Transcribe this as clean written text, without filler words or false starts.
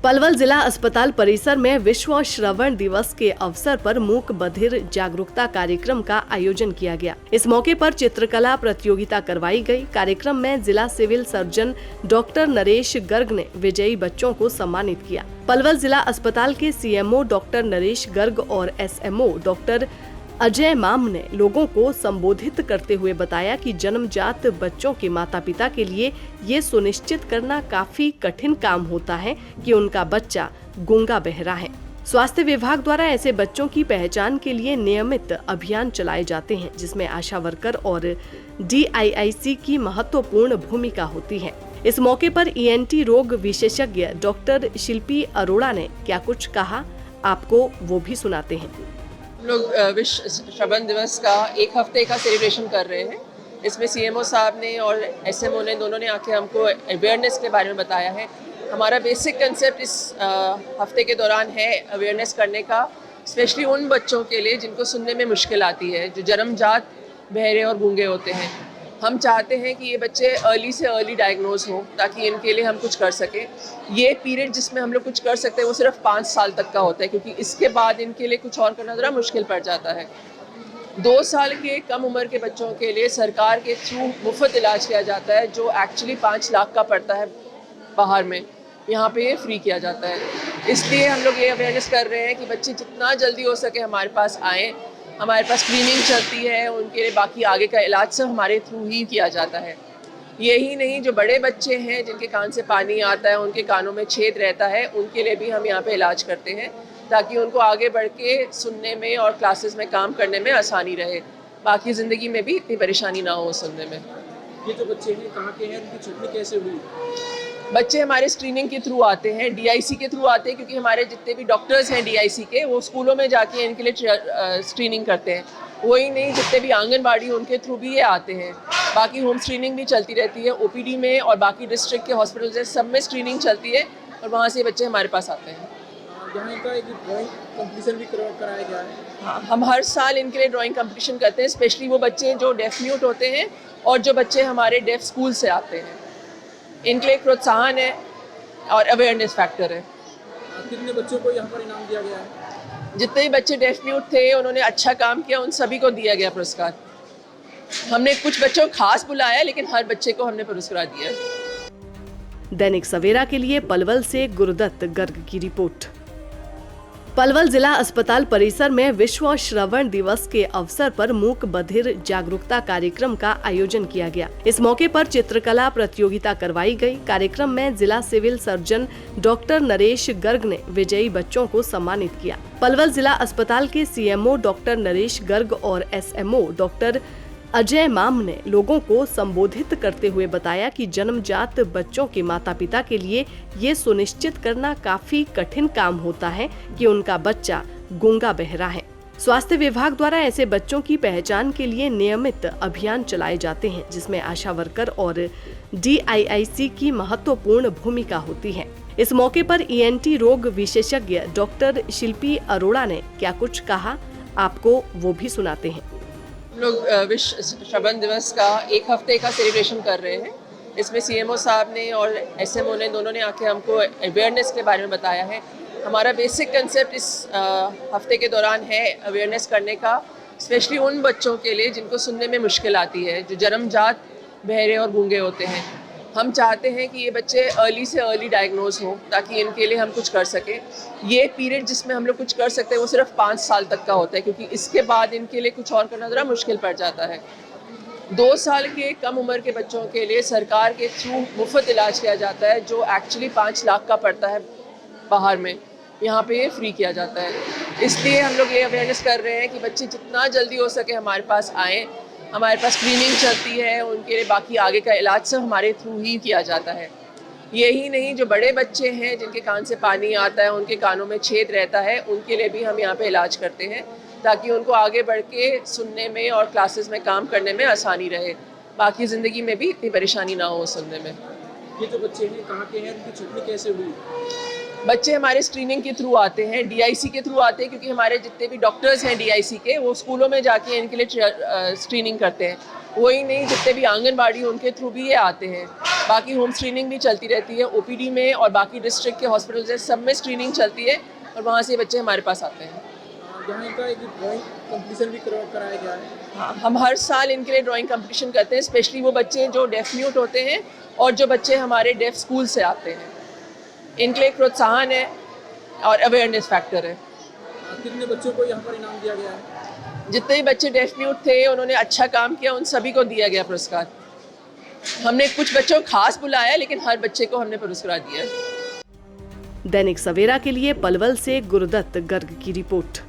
पलवल जिला अस्पताल परिसर में विश्व श्रवण दिवस के अवसर पर मूक बधिर जागरूकता कार्यक्रम का आयोजन किया गया। इस मौके पर चित्रकला प्रतियोगिता करवाई गई। कार्यक्रम में जिला civil surgeon doctor Naresh Garg ने विजयी बच्चों को सम्मानित किया। पलवल जिला अस्पताल के सीएमओ डॉक्टर नरेश गर्ग और एसएमओ डॉक्टर अजय माम ने लोगों को संबोधित करते हुए बताया कि जन्मजात बच्चों के माता पिता के लिए ये सुनिश्चित करना काफी कठिन काम होता है कि उनका बच्चा गूंगा बहरा है। स्वास्थ्य विभाग द्वारा ऐसे बच्चों की पहचान के लिए नियमित अभियान चलाए जाते हैं, जिसमें आशा वर्कर और DIIC की महत्वपूर्ण भूमिका होती है। इस मौके पर ENT रोग विशेषज्ञ डॉक्टर शिल्पी अरोड़ा ने क्या कुछ कहा, आपको वो भी सुनाते हैं। हम लोग विश्व श्रवण दिवस का एक हफ्ते का सेलिब्रेशन कर रहे हैं। इसमें CMO साहब ने और SMO ने दोनों ने आके हमको अवेयरनेस के बारे में बताया है। हमारा बेसिक कंसेप्ट इस हफ्ते के दौरान है अवेयरनेस करने का, स्पेशली उन बच्चों के लिए जिनको सुनने में मुश्किल आती है, जो जन्मजात बहरे और गूंगे होते हैं। हम चाहते हैं कि ये बच्चे अर्ली से अर्ली डायग्नोज हों ताकि इनके लिए हम कुछ कर सकें। ये पीरियड जिसमें हम लोग कुछ कर सकते हैं वो सिर्फ 5 साल तक का होता है, क्योंकि इसके बाद इनके लिए कुछ और करना ज़रा मुश्किल पड़ जाता है। 2 साल के कम उम्र के बच्चों के लिए सरकार के थ्रू मुफ्त इलाज किया जाता है, जो एक्चुअली 5 लाख का पड़ता है बाहर में। यहाँ पे ये फ्री किया जाता है। इसलिए हम लोग ये अवेयरनेस कर रहे हैं कि बच्चे जितना जल्दी हो सके हमारे पास आएँ। हमारे पास स्क्रीनिंग चलती है, उनके लिए बाकी आगे का इलाज सब हमारे थ्रू ही किया जाता है। यही नहीं, जो बड़े बच्चे हैं जिनके कान से पानी आता है, उनके कानों में छेद रहता है, उनके लिए भी हम यहाँ पे इलाज करते हैं ताकि उनको आगे बढ़ के सुनने में और क्लासेस में काम करने में आसानी रहे, बाकी ज़िंदगी में भी इतनी परेशानी ना हो सुनने में। ये जो बच्चे हैं कहाँ के हैं, उनकी छुट्टी कैसे हुई? बच्चे हमारे स्क्रीनिंग के थ्रू आते हैं, DIC के थ्रू आते हैं, क्योंकि हमारे जितने भी डॉक्टर्स हैं DIC के, वो स्कूलों में जाके इनके लिए स्क्रीनिंग करते हैं। वही नहीं, जितने भी आंगनबाड़ी उनके थ्रू भी ये आते हैं। बाकी होम स्क्रीनिंग भी चलती रहती है OPD में, और बाकी डिस्ट्रिक्ट के हॉस्पिटल्स हैं, सब में स्क्रीनिंग चलती है और वहाँ से बच्चे हमारे पास आते हैं। यहाँ इनका एक ड्राइंग कंपटीशन भी कराया गया है। हाँ, हम हर साल इनके लिए ड्राइंग कंपटीशन करते हैं, स्पेशली वो बच्चे जो डेफ म्यूट होते हैं और जो बच्चे हमारे डेफ स्कूल से आते हैं। इनके लिए प्रोत्साहन है और अवेयरनेस फैक्टर है। कितने बच्चों को यहाँ पर इनाम दिया गया है? जितने भी बच्चे डेफ म्यूट थे, उन्होंने अच्छा काम किया, उन सभी को दिया गया पुरस्कार। हमने कुछ बच्चों को खास बुलाया, लेकिन हर बच्चे को हमने पुरस्कार दिया। दैनिक सवेरा के लिए पलवल से गुरुदत्त गर्ग की रिपोर्ट। पलवल जिला अस्पताल परिसर में विश्व श्रवण दिवस के अवसर पर मूक बधिर जागरूकता कार्यक्रम का आयोजन किया गया। इस मौके पर चित्रकला प्रतियोगिता करवाई गई। कार्यक्रम में जिला civil surgeon doctor Naresh Garg ने विजयी बच्चों को सम्मानित किया। पलवल जिला अस्पताल के CMO डॉक्टर नरेश गर्ग और SMO डॉक्टर अजय माम ने लोगों को संबोधित करते हुए बताया कि जन्मजात बच्चों के माता पिता के लिए ये सुनिश्चित करना काफी कठिन काम होता है कि उनका बच्चा गूंगा बहरा है। स्वास्थ्य विभाग द्वारा ऐसे बच्चों की पहचान के लिए नियमित अभियान चलाए जाते हैं, जिसमें आशा वर्कर और DIIC की महत्वपूर्ण भूमिका होती है। इस मौके पर ENT रोग विशेषज्ञ डॉक्टर शिल्पी अरोड़ा ने क्या कुछ कहा, आपको वो भी सुनाते हैं। हम लोग विश्व श्रवण दिवस का एक हफ्ते का सेलिब्रेशन कर रहे हैं। इसमें CMO साहब ने और SMO ने दोनों ने आके हमको अवेयरनेस के बारे में बताया है। हमारा बेसिक कंसेप्ट इस हफ्ते के दौरान है अवेयरनेस करने का, स्पेशली उन बच्चों के लिए जिनको सुनने में मुश्किल आती है, जो जन्मजात बहरे और गूंगे होते हैं। हम चाहते हैं कि ये बच्चे अर्ली से अर्ली डायग्नोज हों ताकि इनके लिए हम कुछ कर सकें। ये पीरियड जिसमें हम लोग कुछ कर सकते हैं वो सिर्फ 5 साल तक का होता है, क्योंकि इसके बाद इनके लिए कुछ और करना ज़रा मुश्किल पड़ जाता है। 2 साल के कम उम्र के बच्चों के लिए सरकार के थ्रू मुफ्त इलाज किया जाता है, जो एक्चुअली 5 लाख का पड़ता है बाहर में। यहाँ पे ये फ्री किया जाता है। इसलिए हम लोग ये अवेयरनेस कर रहे हैं कि बच्चे जितना जल्दी हो सके हमारे पास आएँ। हमारे पास स्क्रीनिंग चलती है, उनके लिए बाकी आगे का इलाज सब हमारे थ्रू ही किया जाता है। यही नहीं, जो बड़े बच्चे हैं जिनके कान से पानी आता है, उनके कानों में छेद रहता है, उनके लिए भी हम यहाँ पे इलाज करते हैं ताकि उनको आगे बढ़ के सुनने में और क्लासेस में काम करने में आसानी रहे, बाकी ज़िंदगी में भी इतनी परेशानी ना हो सुनने में। ये जो बच्चे हैं कहाँ के हैं, उनकी छुट्टी कैसे हुई? बच्चे हमारे स्क्रीनिंग के थ्रू आते हैं, DIC के थ्रू आते हैं, क्योंकि हमारे जितने भी डॉक्टर्स हैं DIC के, वो स्कूलों में जाके इनके लिए स्क्रीनिंग करते हैं। वही नहीं, जितने भी आंगनबाड़ी उनके थ्रू भी ये आते हैं। बाकी होम स्क्रीनिंग भी चलती रहती है ओपीडी में, और बाकी डिस्ट्रिक्ट के हॉस्पिटल से सब में स्क्रीनिंग चलती है, और वहाँ से बच्चे हमारे पास आते हैं। यहाँ इनका एक ड्राइंग कंपटीशन भी कराया गया है। हाँ, हम हर साल इनके लिए ड्राइंग कंपटीशन करते हैं, स्पेशली वो बच्चे जो डेफ म्यूट होते हैं और जो बच्चे हमारे डेफ स्कूल से आते हैं। इनके लिए एक प्रोत्साहन है और अवेयरनेस फैक्टर है। कितने बच्चों को यहाँ पर इनाम दिया गया है? जितने भी बच्चे डेफ म्यूट थे, उन्होंने अच्छा काम किया, उन सभी को दिया गया पुरस्कार। हमने कुछ बच्चों को खास बुलाया, लेकिन हर बच्चे को हमने पुरस्कार दिया। दैनिक सवेरा के लिए पलवल से गुरुदत्त गर्ग की रिपोर्ट।